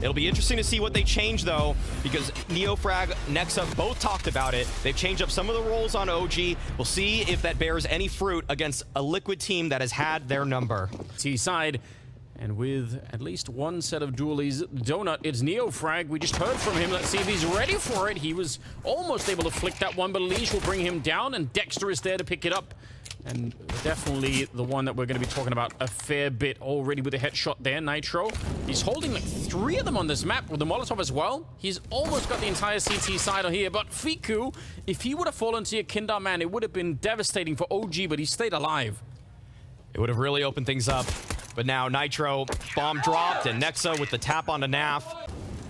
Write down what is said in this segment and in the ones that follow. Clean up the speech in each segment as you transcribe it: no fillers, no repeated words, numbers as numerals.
It'll be interesting to see what they change, though, because NeoFrag, Nexa both talked about it. They've changed up some of the roles on OG. We'll see if that bears any fruit against a Liquid team that has had their number. T-side, and with at least one set of dualies, Donut, it's NeoFrag. We just heard from him. Let's see if he's ready for it. He was almost able to flick that one, but Leash will bring him down, and Dexter is there to pick it up. And definitely the one that we're going to be talking about a fair bit already with a headshot there, Nitro. He's holding like 3 of them on this map with the Molotov as well. He's almost got the entire CT side on here, but Fiku, if he would have fallen to your Kindar, man, it would have been devastating for OG, but he stayed alive. It would have really opened things up. But now Nitro, bomb dropped, and Nexa with the tap onto NaV.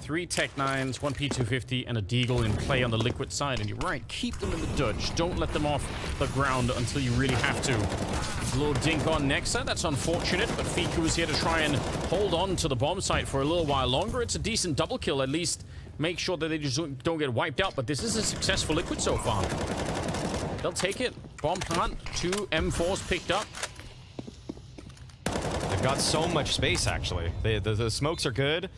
3 Tech 9s, 1 P250, and a Deagle in play on the Liquid side. And you're right, keep them in the dodge. Don't let them off the ground until you really have to. A little dink on Nexa, that's unfortunate, but Fiku is here to try and hold on to the bomb site for a little while longer. It's a decent double kill, at least make sure that they just don't get wiped out. But this is a successful Liquid so far. They'll take it. Bomb plant, 2 M4s picked up. They've got so much space, actually. The smokes are good.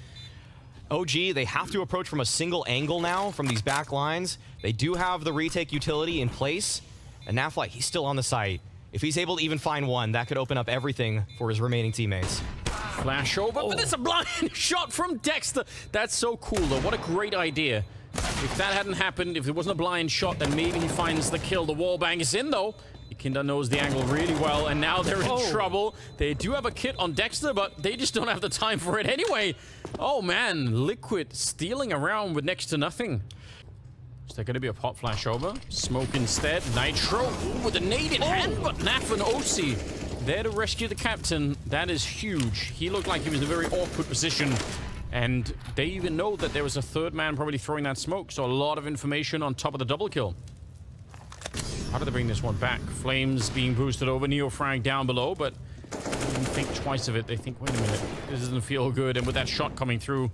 OG, they have to approach from a single angle now from these back lines. They do have the retake utility in place. And NaVi, he's still on the site. If he's able to even find one, that could open up everything for his remaining teammates. Flash over, but it's a blind shot from Dexter. That's so cool, though. What a great idea. If that hadn't happened, if it wasn't a blind shot, then maybe he finds the kill. The wallbang is in, though. Kindar knows the angle really well, and now they're in trouble. They do have a kit on Dexter, but they just don't have the time for it anyway. Oh, man. Liquid stealing around with next to nothing. Is there going to be a pop flash over? Smoke instead. Nitro with a nade in hand, but NaV and OC there to rescue the captain. That is huge. He looked like he was in a very awkward position. And they even know that there was a third man probably throwing that smoke, so a lot of information on top of the double kill. How do they bring this one back? Flames being boosted over, NeoFrag down below, but they don't think twice of it. They think, wait a minute, this doesn't feel good. And with that shot coming through,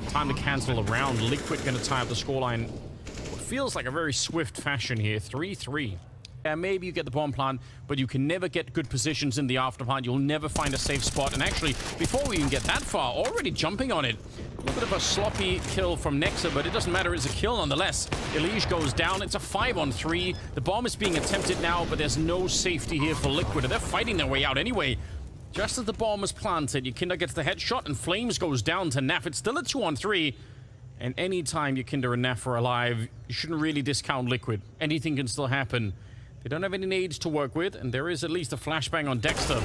time to cancel around. Liquid going to tie up the scoreline. What feels like a very swift fashion here. 3-3. Yeah, maybe you get the bomb plant, but you can never get good positions in the afterplant. You'll never find a safe spot. And actually, before we even get that far, already jumping on it. A little bit of a sloppy kill from Nexa, but it doesn't matter. It's a kill nonetheless. Elige goes down. It's a 5-on-3. The bomb is being attempted now, but there's no safety here for Liquid. They're fighting their way out anyway. Just as the bomb is planted, Ykinda gets the headshot, and Flames goes down to NaV. It's still a 2-on-3. And anytime Ykinda and NaV are alive, you shouldn't really discount Liquid. Anything can still happen. They don't have any nades to work with, and there is at least a flashbang on Dexter.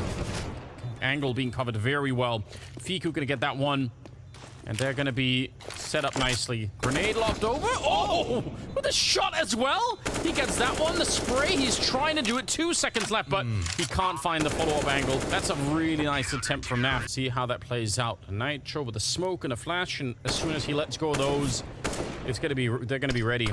Angle being covered very well. Fiku gonna get that one. And they're going to be set up nicely. Grenade locked over. Oh! With a shot as well. He gets that one. The spray. He's trying to do it. 2 seconds left, but he can't find the follow-up angle. That's a really nice attempt from NaV. See how that plays out. A Nitro with a smoke and a flash, and as soon as he lets go of those, it's going to be. They're going to be ready.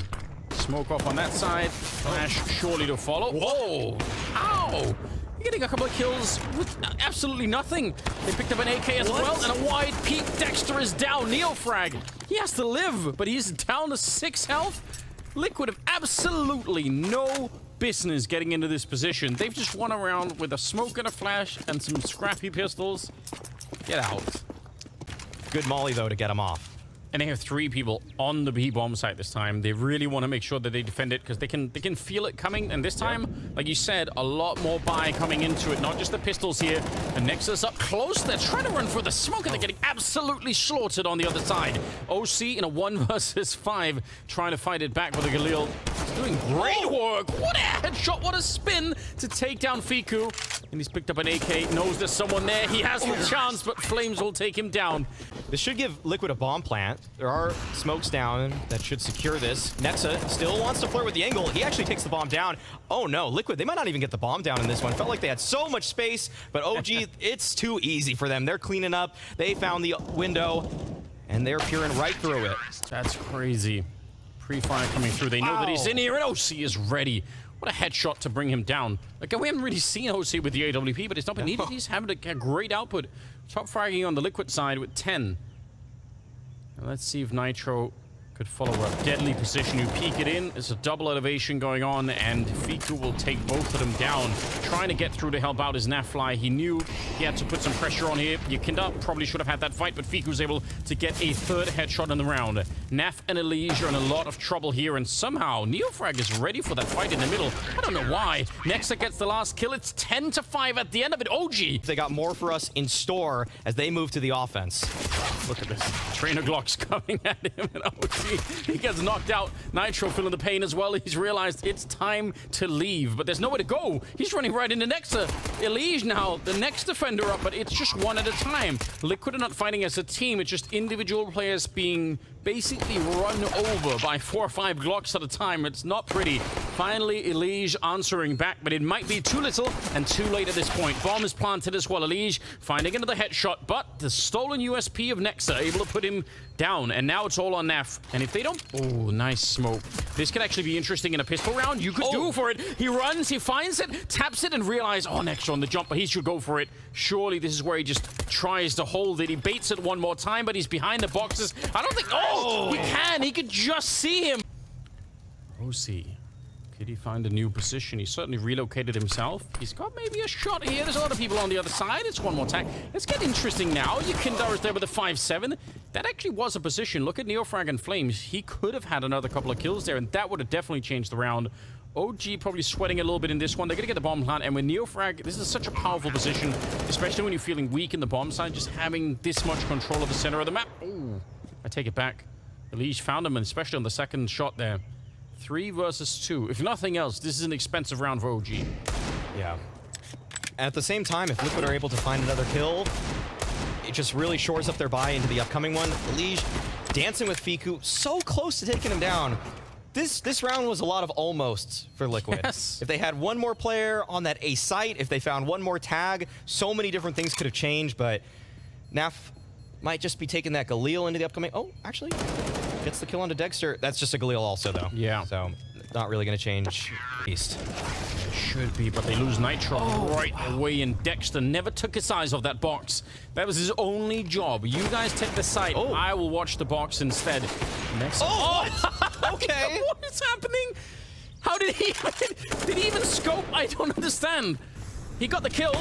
Smoke off on that side. Flash surely to follow. Whoa! Ow! Getting a couple of kills with absolutely nothing. They picked up an AK as well, and a wide peek. Dexter is down. NeoFrag, he has to live, but he's down to 6 health. Liquid have absolutely no business getting into this position. They've just won around with a smoke and a flash and some scrappy pistols. Get out. Good molly, though, to get him off. And they have 3 people on the B bomb site this time. They really want to make sure that they defend it because they can feel it coming. And this time, like you said, a lot more buy coming into it. Not just the pistols here. And Nexus up close. They're trying to run for the smoke and they're getting absolutely slaughtered on the other side. OC in a 1 versus 5 trying to fight it back with a Galil. He's doing great work. What a headshot. What a spin to take down Fiku. And he's picked up an AK. Knows there's someone there. He has the chance, but Flames will take him down. This should give Liquid a bomb plant. There are smokes down that should secure this. Nexa still wants to flirt with the angle. He actually takes the bomb down. Oh no, Liquid, they might not even get the bomb down in this one. Felt like they had so much space, but OG, it's too easy for them. They're cleaning up. They found the window, and they're peering right through it. That's crazy. Pre-fire coming through. They know that he's in here, and OC is ready. What a headshot to bring him down. Like, we haven't really seen OC with the AWP, but it's not been needed. He's having a great output. Top fragging on the Liquid side with 10. Let's see if Nitro Could follow a deadly position. You peek it in. There's a double elevation going on, and Fiku will take both of them down. Trying to get through to help out his NaVi. He knew he had to put some pressure on here. Yakinda probably should have had that fight, but Fiku was able to get a third headshot in the round. NaV and Elige are in a lot of trouble here, and somehow NeoFrag is ready for that fight in the middle. I don't know why. Nexa gets the last kill. It's 10-5 at the end of it. OG. They got more for us in store as they move to the offense. Look at this. Trainer Glock's coming at him, and OG, he gets knocked out. Nitro feeling the pain as well. He's realized it's time to leave, but there's nowhere to go. He's running right into Nexa. Elige now, the next defender up, but it's just one at a time. Liquid are not fighting as a team. It's just individual players being basically run over by 4 or 5 Glocks at a time. It's not pretty. Finally, Elige answering back, but it might be too little and too late at this point. Bomb is planted as well. Elige finding another headshot, but the stolen USP of Nexa able to put him down, and now it's all on NaV. And if they don't... Oh, nice smoke. This could actually be interesting in a pistol round. You could do for it. He runs, he finds it, taps it, and realizes, oh, Nexa on the jump, but he should go for it. Surely this is where he just tries to hold it. He baits it one more time, but he's behind the boxes. I don't think... Oh, he can. He could just see him. OC. Could he find a new position? He certainly relocated himself. He's got maybe a shot here. There's a lot of people on the other side. It's one more tag. Let's get interesting now. Yakinda is there with a 5-7. That actually was a position. Look at NeoFrag and Flames. He could have had another couple of kills there, and that would have definitely changed the round. OG probably sweating a little bit in this one. They're going to get the bomb plant, and with NeoFrag, this is such a powerful position, especially when you're feeling weak in the bomb side, just having this much control of the center of the map. Ooh, I take it back. Elige found him, and especially on the second shot there. 3 versus 2. If nothing else, this is an expensive round for OG. Yeah. And at the same time, if Liquid are able to find another kill, it just really shores up their buy into the upcoming one. Elige dancing with Fiku, so close to taking him down. This round was a lot of almosts for Liquid. Yes. If they had one more player on that A site, if they found one more tag, so many different things could have changed, but NaV might just be taking that Galil into the upcoming... Oh, actually, gets the kill onto Dexter. That's just a Galil also, though. Yeah. So, not really going to change East. Should be, but they lose Nitro right away, and Dexter never took his eyes off that box. That was his only job. You guys take the site. I will watch the box instead. Next. Okay. What is happening? How did he... Did he even scope? I don't understand. He got the kill.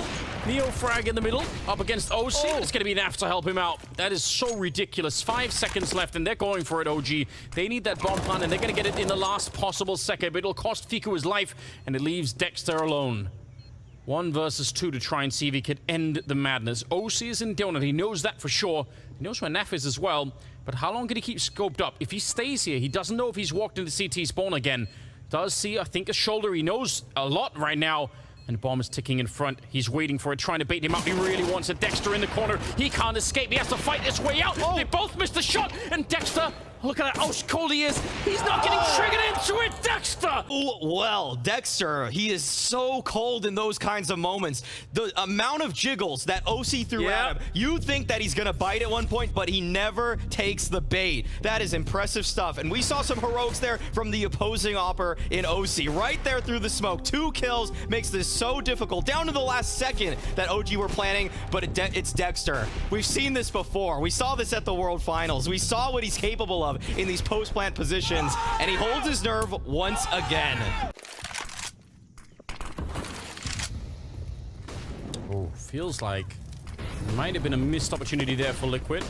NeoFrag in the middle, up against OC. It's going to be NaV to help him out. That is so ridiculous. 5 seconds left, and they're going for it, OG. They need that bomb plant, and they're going to get it in the last possible second, but it'll cost Fiku his life, and it leaves Dexter alone. 1 versus 2 to try and see if he could end the madness. OC is in donut. He knows that for sure. He knows where NaV is as well, but how long can he keep scoped up? If he stays here, he doesn't know if he's walked into CT spawn again. Does see, I think, a shoulder. He knows a lot right now. And the bomb is ticking in front. He's waiting for it, trying to bait him up. He really wants it. Dexter in the corner. He can't escape. He has to fight his way out. They both missed the shot. And Dexter, look at how cold he is. He's not getting triggered into it. Dexter! Well, Dexter, he is so cold in those kinds of moments. The amount of jiggles that OC threw at him, you think that he's going to bite at one point, but he never takes the bait. That is impressive stuff. And we saw some heroics there from the opposing opper in OC. Right there through the smoke. 2 kills makes this so difficult. Down to the last second that OG were planning, but it's Dexter. We've seen this before. We saw this at the World Finals. We saw what he's capable of in these post-plant positions, and he holds his nerve once again. Oh, feels like might have been a missed opportunity there for Liquid.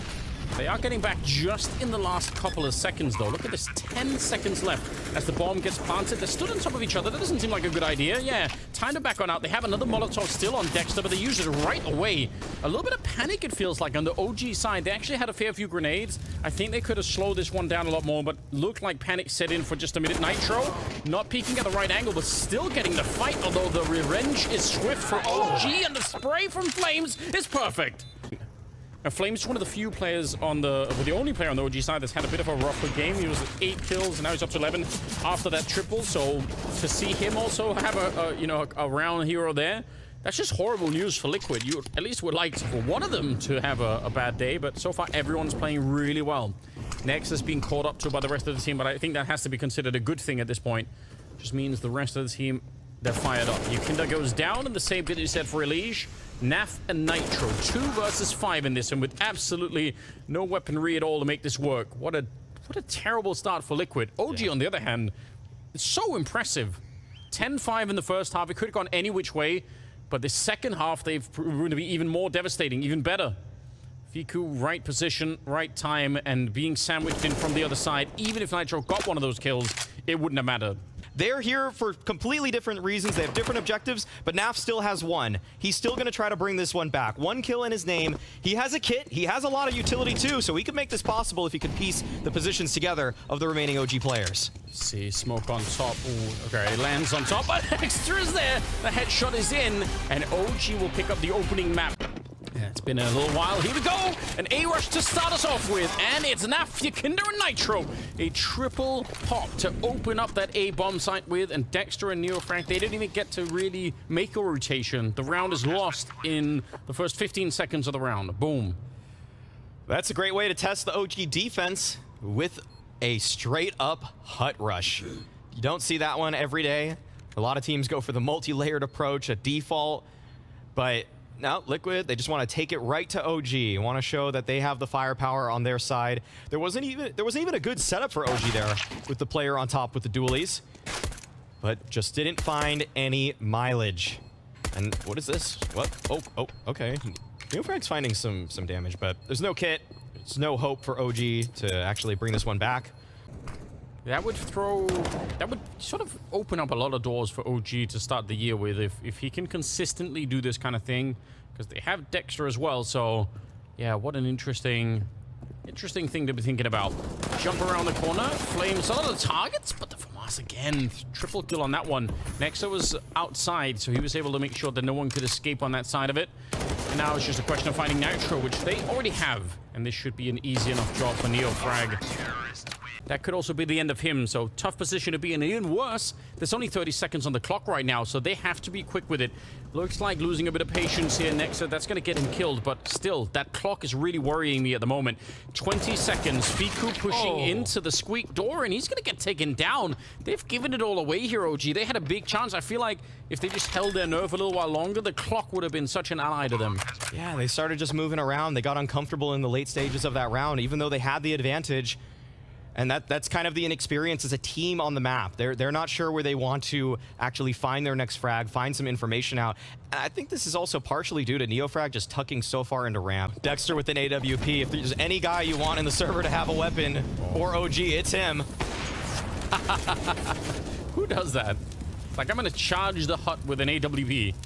They are getting back just in the last couple of seconds, though. Look at this, 10 seconds left as the bomb gets planted. They're stood on top of each other. That doesn't seem like a good idea. Yeah, time to back on out. They have another Molotov still on Dexter, but they use it right away. A little bit of panic, it feels like, on the OG side. They actually had a fair few grenades. I think they could have slowed this one down a lot more, but looked like panic set in for just a minute. Nitro, not peeking at the right angle, but still getting the fight, although the revenge is swift for OG, and the spray from Flames is perfect. Now, Flames is one of the few players on the only player on the OG side that's had a bit of a rougher game. He was at 8 kills, and now he's up to 11 after that triple. So to see him also have a round hero there, that's just horrible news for Liquid. You at least would like for one of them to have a bad day, but so far everyone's playing really well. Nex has been caught up to by the rest of the team, but I think that has to be considered a good thing at this point. Just means the rest of the team, they're fired up. Yakinda goes down, and the same thing you said for Elige. NaV and Nitro, 2 versus 5 in this, and with absolutely no weaponry at all to make this work. What a What a terrible start for Liquid. OG, on the other hand, is so impressive. 10-5 in the first half. It could have gone any which way, but the second half, they've proven to be even more devastating, even better. Fiku, right position, right time, and being sandwiched in from the other side. Even if Nitro got one of those kills, it wouldn't have mattered. They're here for completely different reasons. They have different objectives, but NaV still has one. He's still going to try to bring this one back. One kill in his name. He has a kit. He has a lot of utility too, so he could make this possible if he could piece the positions together of the remaining OG players. See, smoke on top. Ooh, okay, it lands on top, but Extra is there. The headshot is in, and OG will pick up the opening map. Yeah, it's been a little while. Here we go. An A-rush to start us off with. And it's NaV, Kinder, and Nitro. A triple pop to open up that A-bomb site with. And Dexter and NeoFrank, they didn't even get to really make a rotation. The round is lost in the first 15 seconds of the round. Boom. That's a great way to test the OG defense with a straight-up hut rush. You don't see that one every day. A lot of teams go for the multi-layered approach, a default. But now, Liquid, they just want to take it right to OG. Want to show that they have the firepower on their side. There wasn't even a good setup for OG there with the player on top with the dualies, but just didn't find any mileage. And what is this? What? Oh, okay. NeoFrank's finding some damage, but there's no kit. There's no hope for OG to actually bring this one back. That would sort of open up a lot of doors for OG to start the year with if he can consistently do this kind of thing, because they have Dexter as well. So yeah, what an interesting thing to be thinking about. Jump around the corner, flames a lot of targets, but the FAMAS again, triple kill on that one. Nexa was outside, so he was able to make sure that no one could escape on that side of it. And now it's just a question of finding Nitro, which they already have, and this should be an easy enough job for NeoFrag. That could also be the end of him, so tough position to be in. Even worse, there's only 30 seconds on the clock right now, so they have to be quick with it. Looks like losing a bit of patience here next, so that's going to get him killed, but still, that clock is really worrying me at the moment. 20 seconds, Fiku pushing into the squeak door, and he's going to get taken down. They've given it all away here, OG. They had a big chance. I feel like if they just held their nerve a little while longer, the clock would have been such an ally to them. Yeah, they started just moving around. They got uncomfortable in the late stages of that round, even though they had the advantage. And that's kind of the inexperience as a team on the map. They're not sure where they want to actually find their next frag, find some information out. And I think this is also partially due to NeoFrag just tucking so far into ramp. Dexter with an AWP. If there's any guy you want in the server to have a weapon or OG, it's him. Who does that? Like, I'm gonna charge the hut with an AWP.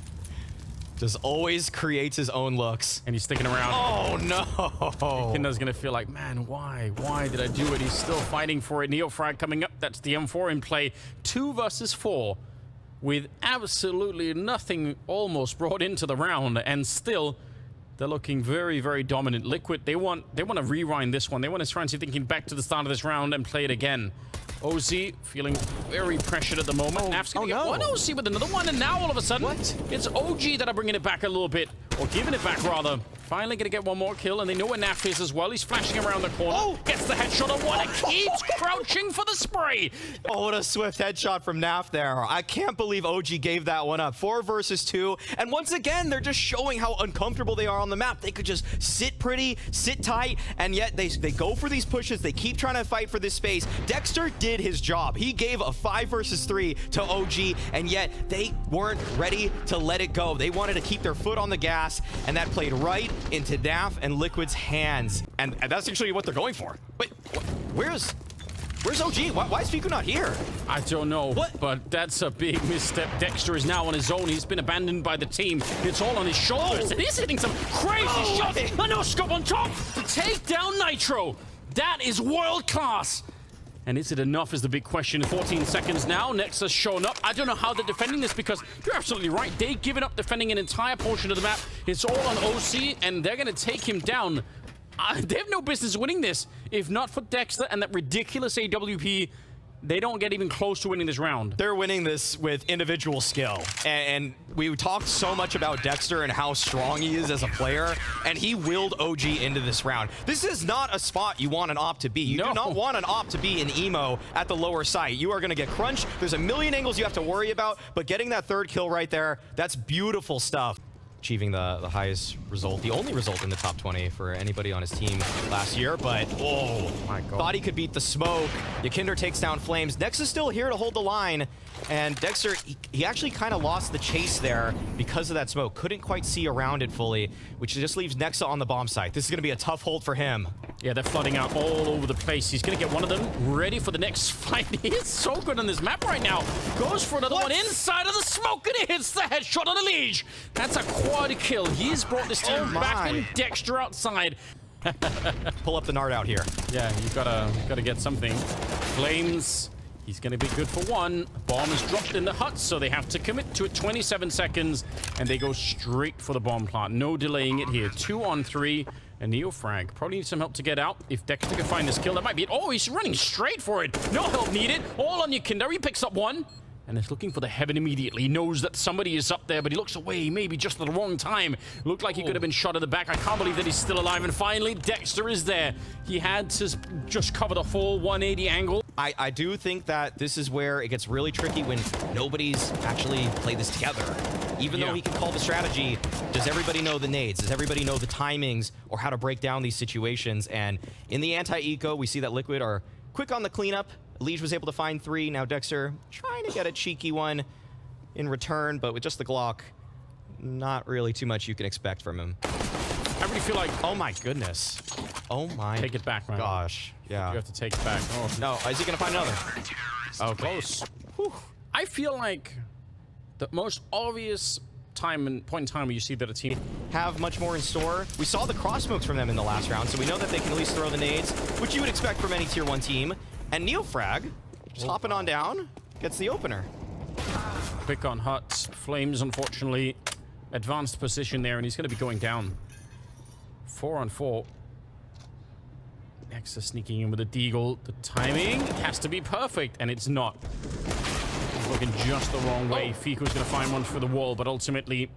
Just always creates his own looks. And he's sticking around. Oh, no. Kinder's gonna feel like, man, why? Why did I do it? He's still fighting for it. NeoFrag coming up. That's the M4 in play. 2 versus 4 with absolutely nothing almost brought into the round. And still, they're looking very, very dominant. Liquid, they want to rewind this one. They want to try and see if they can get back to the start of this round and play it again. OZ feeling very pressured at the moment. NaV's gonna get one OZ with another one, and now all of a sudden, it's OG that are bringing it back a little bit, or giving it back rather. Finally gonna get one more kill, and they know where NaV is as well. He's flashing around the corner, gets the headshot on one, and keeps crouching for the spray. Oh, what a swift headshot from NaV there. I can't believe OG gave that one up. 4 versus 2, and once again, they're just showing how uncomfortable they are on the map. They could just sit pretty, sit tight, and yet they go for these pushes. They keep trying to fight for this space. Dexter did his job. He gave a 5 versus 3 to OG, and yet they weren't ready to let it go. They wanted to keep their foot on the gas, and that played right into NaV and Liquid's hands. And that's actually what they're going for. Wait, where's OG? Why is Fiku not here? I don't know, but that's a big misstep. Dexter is now on his own. He's been abandoned by the team. It's all on his shoulders, and he's hitting some crazy shots. A no-scope on top to take down Nitro. That is world class. And is it enough is the big question. 14 seconds now. Nexa's shown up. I don't know how they're defending this, because you're absolutely right. They've given up defending an entire portion of the map. It's all on OC, and they're going to take him down. They have no business winning this. If not for Dexter and that ridiculous AWP, they don't get even close to winning this round. They're winning this with individual skill. And we talked so much about Dexter and how strong he is as a player, and he willed OG into this round. This is not a spot you want an op to be. You do not want an op to be an emo at the lower site. You are going to get crunched. There's a million angles you have to worry about, but getting that 3rd kill right there, that's beautiful stuff. achieving the highest result, the only result in the top 20 for anybody on his team last year. But, oh, my God. Thought he could beat the smoke. Ykinder takes down Flames. Nexa still here to hold the line. And Dexter, he actually kind of lost the chase there because of that smoke. Couldn't quite see around it fully, which just leaves Nexa on the bomb site. This is going to be a tough hold for him. Yeah, they're flooding out all over the place. He's going to get one of them ready for the next fight. He is so good on this map right now. Goes for another one inside of the smoke, and he hits the headshot on the Liege. That's a quad kill. He's brought this team back in. Dexter outside. Pull up the Nard out here. Yeah, you've gotta get something. Flames. He's going to be good for one. Bomb is dropped in the hut, so they have to commit to it. 27 seconds, and they go straight for the bomb plant. No delaying it here. 2 on 3. And NeoFrag probably needs some help to get out. If Dexter can find this kill, that might be it. Oh, he's running straight for it. No help needed. All on Ykinder. He picks up one. And is looking for the heaven immediately. He knows that somebody is up there, but he looks away, maybe just at the wrong time. Looked like he could have been shot at the back. I can't believe that he's still alive. And finally, Dexter is there. He had to just cover the full 180 angle. I do think that this is where it gets really tricky when nobody's actually played this together. Even though he can call the strategy, does everybody know the nades? Does everybody know the timings or how to break down these situations? And in the anti-eco, we see that Liquid are quick on the cleanup. Liege was able to find 3. Now Dexter trying to get a cheeky one in return, but with just the Glock, not really too much you can expect from him. I really feel like... Oh my goodness. Oh my Take it back, man. Gosh. Yeah. You have to take it back. Oh. No, is he going to find another? Oh, close. Whew. I feel like the most obvious point in time where you see that a team have much more in store. We saw the cross smokes from them in the last round, so we know that they can at least throw the nades, which you would expect from any tier 1 team. And NeoFrag, just hopping on down, gets the opener. Quick on Huts. Flames, unfortunately, advanced position there, and he's going to be going down. 4 on 4. Nexa sneaking in with a deagle. The timing has to be perfect, and it's not. He's looking just the wrong way. Fiko's going to find one for the wall, but ultimately,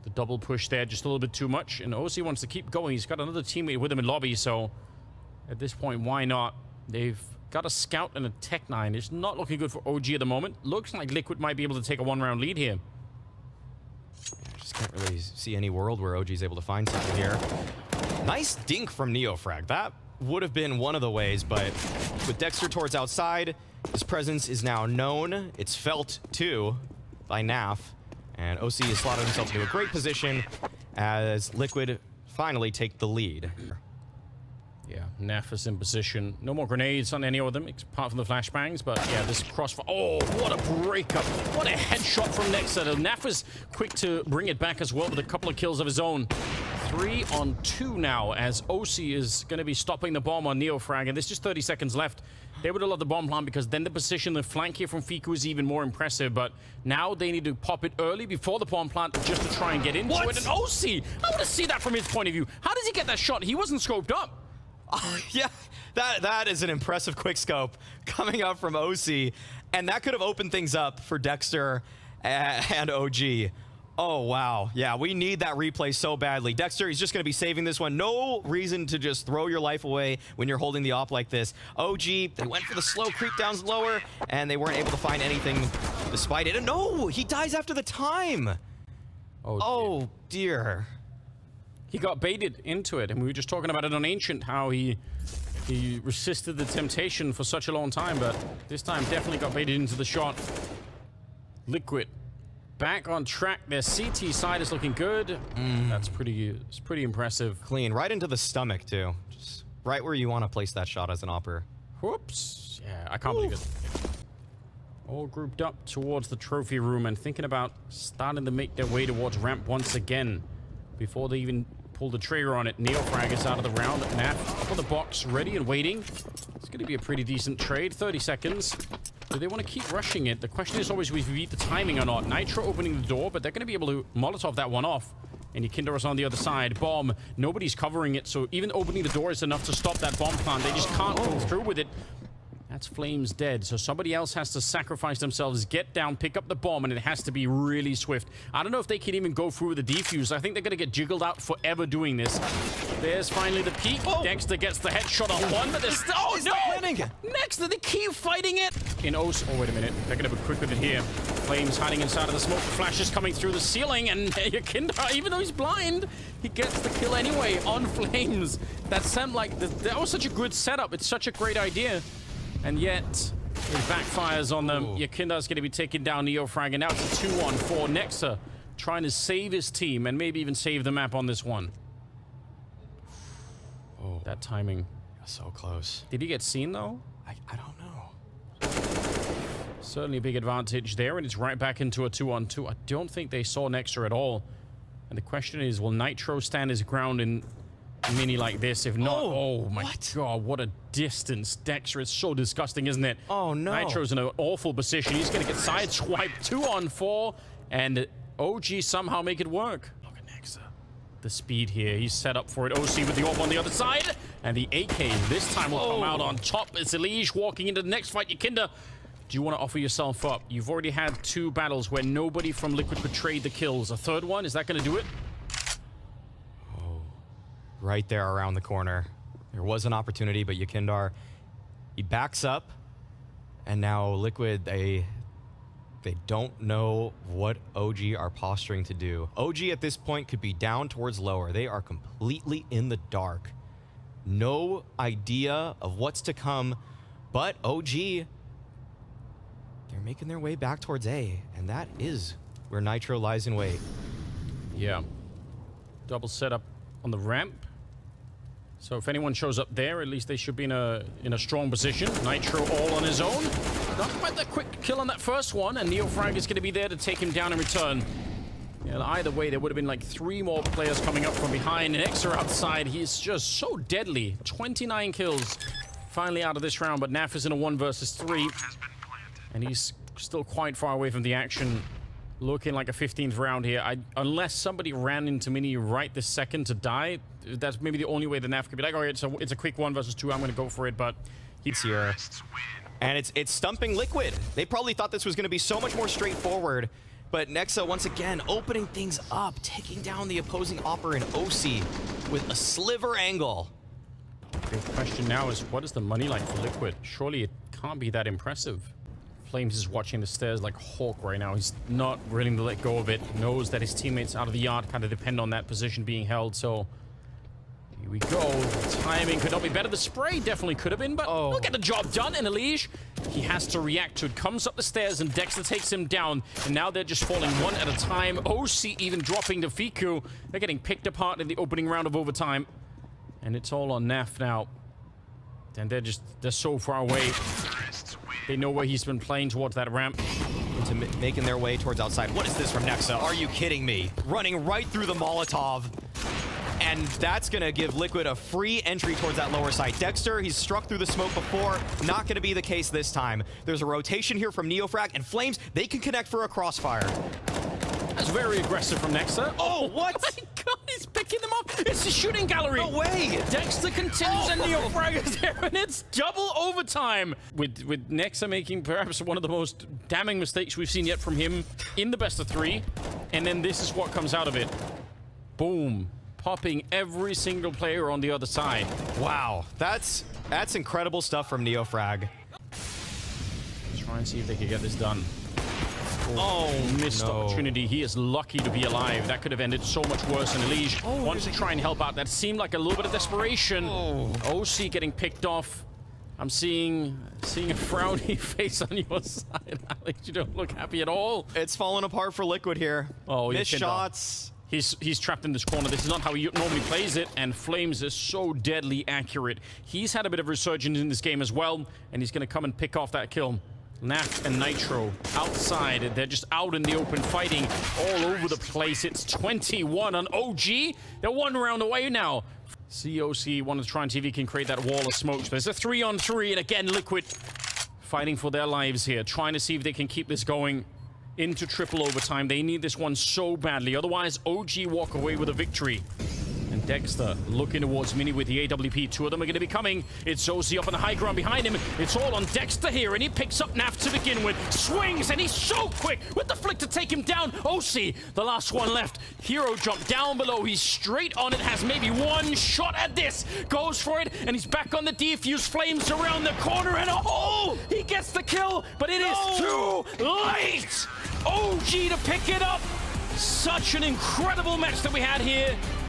the double push there, just a little bit too much. And OC wants to keep going. He's got another teammate with him in lobby, so at this point, why not? They've got a scout and a Tech 9. It's not looking good for OG at the moment. Looks like Liquid might be able to take a 1-round lead here. Just can't really see any world where OG's able to find something here. Nice dink from NeoFrag. That would have been one of the ways, but with Dexter towards outside, his presence is now known. It's felt, too, by NAF. And OC has slotted himself into a great position as Liquid finally take the lead. Yeah, NAF is in position. No more grenades on any of them, apart from the flashbangs. But yeah, this crossfire. Oh, what a breakup. What a headshot from Nexa. NAF is quick to bring it back as well with a couple of kills of his own. 3 on 2 now as OC is going to be stopping the bomb on NeoFrag. And there's just 30 seconds left. They would have loved the bomb plant because then the position, the flank here from Fiku is even more impressive. But now they need to pop it early before the bomb plant just to try and get into it. And OC, I want to see that from his point of view. How does he get that shot? He wasn't scoped up. Yeah, that is an impressive quick scope coming up from OC, and that could have opened things up for Dexter and OG. Oh, wow. Yeah, we need that replay so badly. Dexter, he's just going to be saving this one. No reason to just throw your life away when you're holding the op like this. OG, they went for the slow creep downs lower, and they weren't able to find anything despite it. And no, he dies after the time. Oh, dear. He got baited into it, and we were just talking about it on Ancient, how he resisted the temptation for such a long time, but this time definitely got baited into the shot. Liquid back on track. Their CT side is looking good. It's pretty impressive. Clean, right into the stomach, too. Just right where you want to place that shot as an opper. Whoops. Yeah, I can't believe it. All grouped up towards the trophy room and thinking about starting to make their way towards ramp once again. Before they even pull the trigger on it, NeoFrag is out of the round. NAF up on the box, ready and waiting. It's going to be a pretty decent trade. 30 seconds. Do they want to keep rushing it? The question is always if we beat the timing or not. Nitro opening the door, but they're going to be able to Molotov that one off. And Ykinder is on the other side. Bomb. Nobody's covering it, so even opening the door is enough to stop that bomb plant. They just can't go through with it. That's Flames dead, so somebody else has to sacrifice themselves, get down, pick up the bomb, and it has to be really swift. I don't know if they can even go through with the defuse. I think they're going to get jiggled out forever doing this. There's finally the peak. Oh. Dexter gets the headshot on one, but there's still... Oh, no! Dexter, they keep fighting it! In Os... Oh, wait a minute. They're going to be quick with it here. Flames hiding inside of the smoke. Flashes coming through the ceiling, and Yakinda, even though he's blind, he gets the kill anyway on Flames. That sounded like... That was such a good setup. It's such a great idea. And yet, it backfires on them. Yakinda's going to be taking down NeoFrag, and now it's a 2-1 for Nexa, trying to save his team and maybe even save the map on this one. Oh, that timing. So close. Did he get seen, though? I don't know. Certainly a big advantage there, and it's right back into a 2-on-2. I don't think they saw Nexa at all. And the question is, will Nitro stand his ground in mini like this? If not, oh my god, what a distance. Dexter is so disgusting, isn't it? Oh no. Nitro's in an awful position. He's gonna get sideswiped. 2-on-4, and OG somehow make it work. Look at Nexa. The speed here, he's set up for it. OC with the orb on the other side, and the AK this time will come out on top. It's Elige walking into the next fight. Yakinda, do you want to offer yourself up? You've already had 2 battles where nobody from Liquid could trade the kills. A third one, is that gonna do it? Right there around the corner. There was an opportunity, but Yakindar, he backs up, and now Liquid, they don't know what OG are posturing to do. OG at this point could be down towards lower. They are completely in the dark. No idea of what's to come, but OG, they're making their way back towards A, and that is where Nitro lies in wait. Yeah. Double setup on the ramp. So if anyone shows up there, at least they should be in a strong position. Nitro all on his own. Not quite that quick kill on that first one, and NeoFrag is going to be there to take him down in return. Yeah, either way, there would have been like 3 more players coming up from behind. And Xer outside, he's just so deadly. 29 kills finally out of this round, but Naf is in a 1 versus 3. And he's still quite far away from the action. Looking like a 15th round here. Unless somebody ran into Mini right this second to die, that's maybe the only way the NAF could be like, all right, so it's a quick 1 versus 2, I'm going to go for it, but he's here. And it's stumping Liquid. They probably thought this was going to be so much more straightforward, but Nexa, once again, opening things up, taking down the opposing Opper in OC with a sliver angle. The question now is, what is the money like for Liquid? Surely it can't be that impressive. Flames is watching the stairs like a hawk right now. He's not willing to let go of it. Knows that his teammates out of the yard kind of depend on that position being held. So here we go. The timing could not be better. The spray definitely could have been, but we'll get the job done. And Elige, he has to react to it. Comes up the stairs and Dexter takes him down. And now they're just falling one at a time. OC even dropping to Fiku. They're getting picked apart in the opening round of overtime. And it's all on Naf now. And they're so far away. They know where he's been playing towards that ramp. Making their way towards outside. What is this from Nexa? Are you kidding me? Running right through the Molotov. And that's going to give Liquid a free entry towards that lower side. Dexter, he's struck through the smoke before. Not going to be the case this time. There's a rotation here from NeoFrag, and Flames, they can connect for a crossfire. That's very aggressive from Nexa. Oh, what? Oh my god, he's picking them up. It's a shooting gallery. No way. Dexter continues and NeoFrag is there, and it's double overtime. With Nexa making perhaps one of the most damning mistakes we've seen yet from him in the best of 3. And then this is what comes out of it. Boom. Popping every single player on the other side. Wow. That's incredible stuff from NeoFrag. Try and see if they can get this done. Oh, missed opportunity. He is lucky to be alive. That could have ended so much worse than Elige. Wants to try and help out. That seemed like a little bit of desperation. OC getting picked off. I'm seeing a frowny face on your side, Alex. You don't look happy at all. It's falling apart for Liquid here. Oh, missed shots. He's trapped in this corner. This is not how he normally plays it, and Flames is so deadly accurate. He's had a bit of resurgence in this game as well, and he's going to come and pick off that kill. Naf and Nitro outside. They're just out in the open fighting all over the place. It's 21 on OG. They're 1 round away now. COC want to try and see if he can create that wall of smokes. There's a 3-on-3, and again, Liquid fighting for their lives here, trying to see if they can keep this going into triple overtime. They need this one so badly. Otherwise, OG walk away with a victory. And Dexter looking towards Mini with the AWP. Two of them are going to be coming. It's Ozzy up on the high ground behind him. It's all on Dexter here, and he picks up Nav to begin with. Swings, and he's so quick with the flick to take him down. Ozzy, the last one left. Hero jump down below. He's straight on it, has maybe one shot at this. Goes for it, and he's back on the defuse. Flames around the corner, and oh! He gets the kill, but it is too late! OG to pick it up. Such an incredible match that we had here.